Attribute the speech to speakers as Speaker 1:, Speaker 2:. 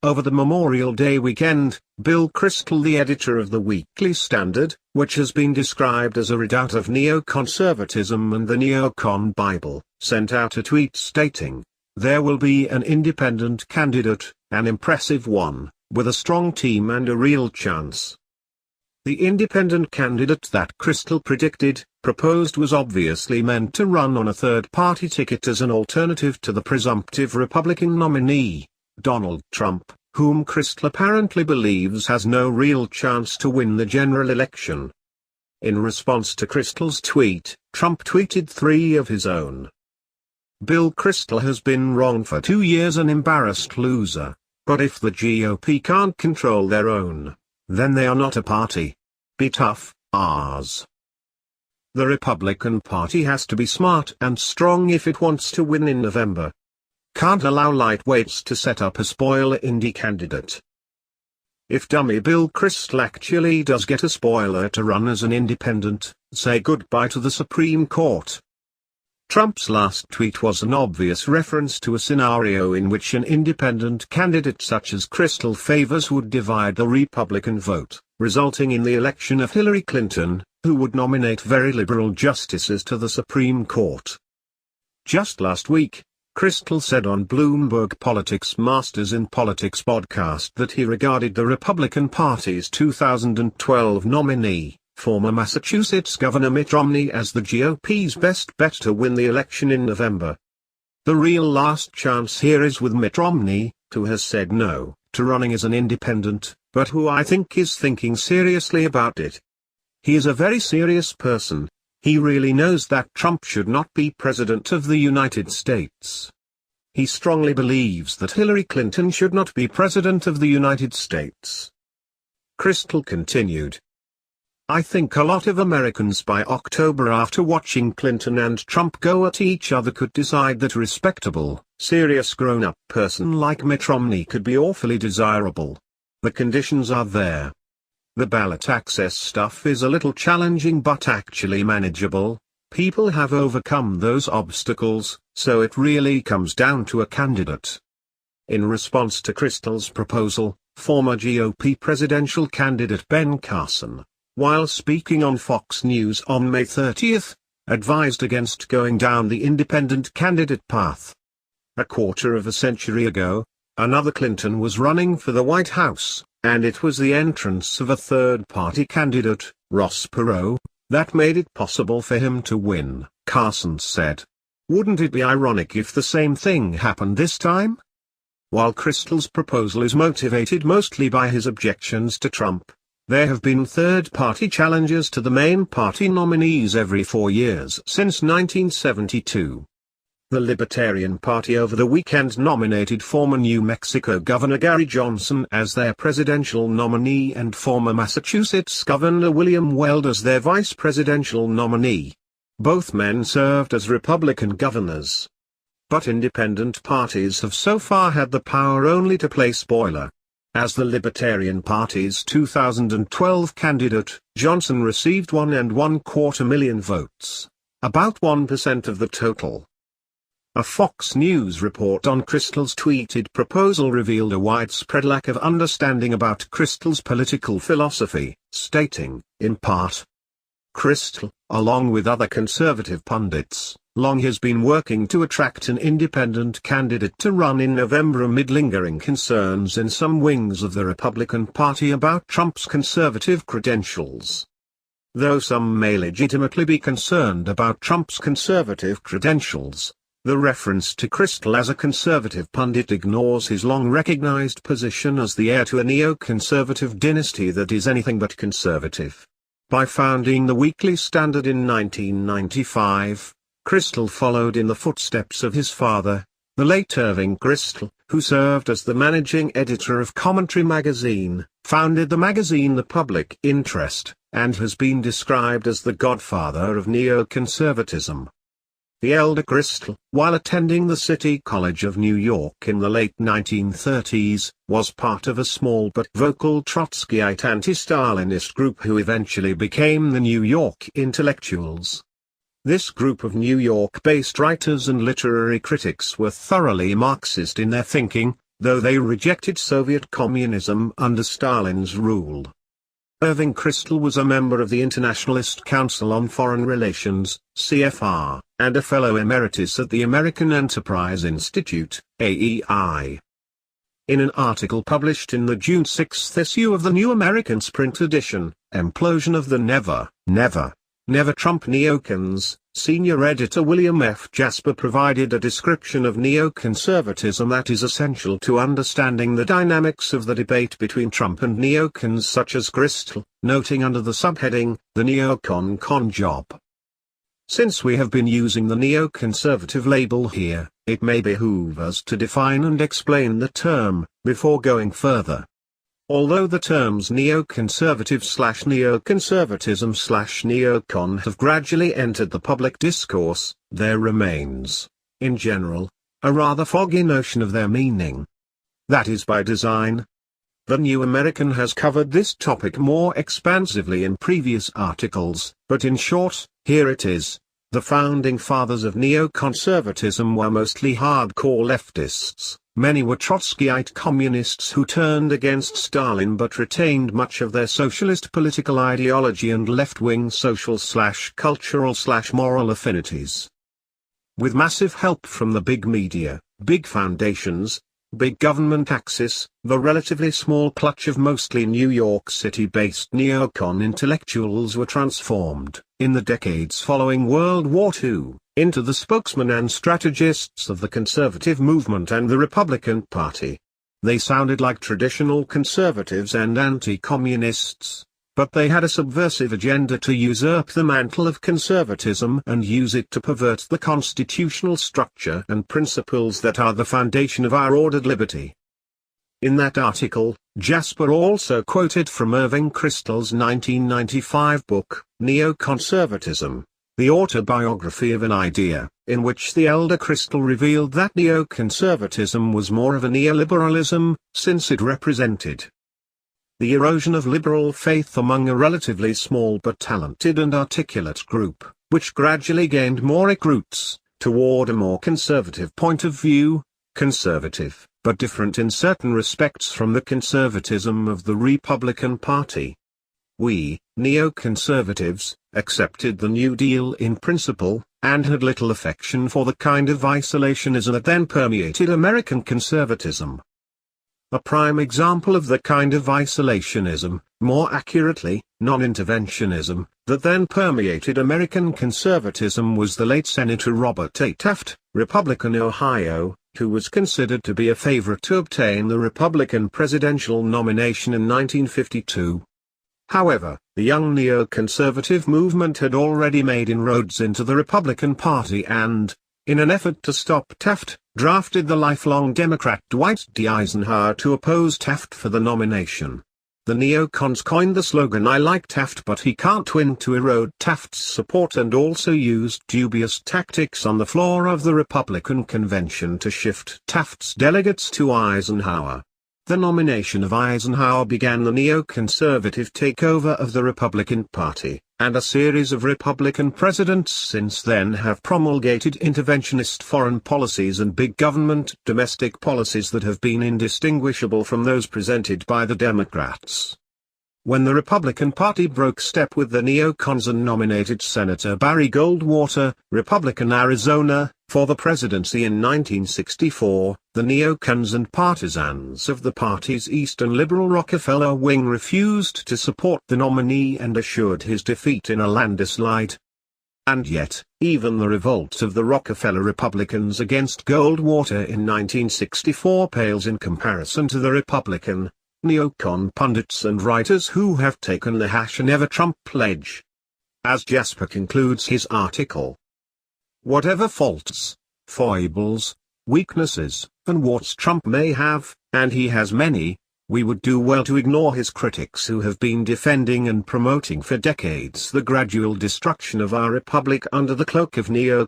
Speaker 1: Over the Memorial Day weekend, Bill Kristol, the editor of the Weekly Standard, which has been described as a redoubt of neoconservatism and the Neocon Bible, sent out a tweet stating, "There will be an independent candidate, an impressive one, with a strong team and a real chance." The independent candidate that Kristol proposed was obviously meant to run on a third-party ticket as an alternative to the presumptive Republican nominee, Donald Trump, whom Kristol apparently believes has no real chance to win the general election. In response to Kristol's tweet, Trump tweeted three of his own. "Bill Kristol has been wrong for 2 years, an embarrassed loser, but if the GOP can't control their own, then they are not a party. Be tough, ours." The Republican Party has to be smart and strong if it wants to win in November. Can't allow lightweights to set up a spoiler indie candidate. If dummy Bill Kristol actually does get a spoiler to run as an independent, say goodbye to the Supreme Court. Trump's last tweet was an obvious reference to a scenario in which an independent candidate such as Kristol favors would divide the Republican vote, resulting in the election of Hillary Clinton, who would nominate very liberal justices to the Supreme Court. Just last week, Kristol said on Bloomberg Politics Masters in Politics podcast that he regarded the Republican Party's 2012 nominee, former Massachusetts Governor Mitt Romney, as the GOP's best bet to win the election in November. The real last chance here is with Mitt Romney, who has said no to running as an independent, but who I think is thinking seriously about it. He is a very serious person. He really knows that Trump should not be President of the United States. He strongly believes that Hillary Clinton should not be President of the United States. Kristol continued, "I think a lot of Americans by October, after watching Clinton and Trump go at each other, could decide that a respectable, serious grown-up person like Mitt Romney could be awfully desirable. The conditions are there. The ballot access stuff is a little challenging but actually manageable. People have overcome those obstacles, so it really comes down to a candidate." In response to Kristol's proposal, former GOP presidential candidate Ben Carson, while speaking on Fox News on May 30, advised against going down the independent candidate path. A quarter of a century ago, another Clinton was running for the White House, and it was the entrance of a third-party candidate, Ross Perot, that made it possible for him to win, Carson said. "Wouldn't it be ironic if the same thing happened this time?" While Kristol's proposal is motivated mostly by his objections to Trump, there have been third-party challenges to the main party nominees every 4 years since 1972. The Libertarian Party over the weekend nominated former New Mexico Governor Gary Johnson as their presidential nominee and former Massachusetts Governor William Weld as their vice presidential nominee. Both men served as Republican governors. But independent parties have so far had the power only to play spoiler. As the Libertarian Party's 2012 candidate, Johnson received 1.25 million votes, about 1% of the total. A Fox News report on Kristol's tweeted proposal revealed a widespread lack of understanding about Kristol's political philosophy, stating, in part, "Kristol, along with other conservative pundits, long has been working to attract an independent candidate to run in November amid lingering concerns in some wings of the Republican Party about Trump's conservative credentials. Though some may legitimately be concerned about Trump's conservative credentials, the reference to Kristol as a conservative pundit ignores his long-recognized position as the heir to a neoconservative dynasty that is anything but conservative. By founding the Weekly Standard in 1995, Kristol followed in the footsteps of his father, the late Irving Kristol, who served as the managing editor of Commentary magazine, founded the magazine The Public Interest, and has been described as the godfather of neoconservatism. The elder Kristol, while attending the City College of New York in the late 1930s, was part of a small but vocal Trotskyite anti-Stalinist group who eventually became the New York Intellectuals. This group of New York-based writers and literary critics were thoroughly Marxist in their thinking, though they rejected Soviet communism under Stalin's rule. Irving Kristol was a member of the Internationalist Council on Foreign Relations, CFR, and a fellow emeritus at the American Enterprise Institute, AEI. In an article published in the June 6 issue of the New American's print edition, Implosion of the Never, Never Trump Neocons, senior editor William F. Jasper provided a description of neoconservatism that is essential to understanding the dynamics of the debate between Trump and neocons such as Kristol, noting under the subheading, the neocon con job. Since we have been using the neoconservative label here, it may behoove us to define and explain the term, before going further. Although the terms neoconservative/neoconservatism/neocon have gradually entered the public discourse, there remains, in general, a rather foggy notion of their meaning. That is by design. The New American has covered this topic more expansively in previous articles, but in short, here it is. The founding fathers of neoconservatism were mostly hardcore leftists. Many were Trotskyite communists who turned against Stalin but retained much of their socialist political ideology and left-wing social/cultural/moral affinities. With massive help from the big media, big foundations, big government axis, the relatively small clutch of mostly New York City-based neocon intellectuals were transformed, in the decades following World War II, into the spokesmen and strategists of the conservative movement and the Republican Party. They sounded like traditional conservatives and anti-communists, but they had a subversive agenda to usurp the mantle of conservatism and use it to pervert the constitutional structure and principles that are the foundation of our ordered liberty. In that article, Jasper also quoted from Irving Kristol's 1995 book, Neoconservatism, the autobiography of an idea, in which the elder Kristol revealed that neoconservatism was more of a neoliberalism, since it represented the erosion of liberal faith among a relatively small but talented and articulate group, which gradually gained more roots, toward a more conservative point of view, conservative, but different in certain respects from the conservatism of the Republican Party. We, neoconservatives, accepted the New Deal in principle, and had little affection for the kind of isolationism that then permeated American conservatism. A prime example of the kind of isolationism, more accurately, non-interventionism, that then permeated American conservatism was the late Senator Robert A. Taft, Republican Ohio, who was considered to be a favorite to obtain the Republican presidential nomination in 1952. However, the young neoconservative movement had already made inroads into the Republican Party and, in an effort to stop Taft, drafted the lifelong Democrat Dwight D. Eisenhower to oppose Taft for the nomination. The neocons coined the slogan "I like Taft but he can't win" to erode Taft's support and also used dubious tactics on the floor of the Republican convention to shift Taft's delegates to Eisenhower. The nomination of Eisenhower began the neoconservative takeover of the Republican Party, and a series of Republican presidents since then have promulgated interventionist foreign policies and big government domestic policies that have been indistinguishable from those presented by the Democrats. When the Republican Party broke step with the neocons and nominated Senator Barry Goldwater, Republican Arizona, for the presidency in 1964, the neocons and partisans of the party's Eastern liberal Rockefeller wing refused to support the nominee and assured his defeat in a landslide. And yet, even the revolt of the Rockefeller Republicans against Goldwater in 1964 pales in comparison to the Republican, neocon pundits and writers who have taken the "Never Trump" pledge. As Jasper concludes his article, whatever faults, foibles, weaknesses, and warts Trump may have, and he has many, we would do well to ignore his critics who have been defending and promoting for decades the gradual destruction of our republic under the cloak of neocon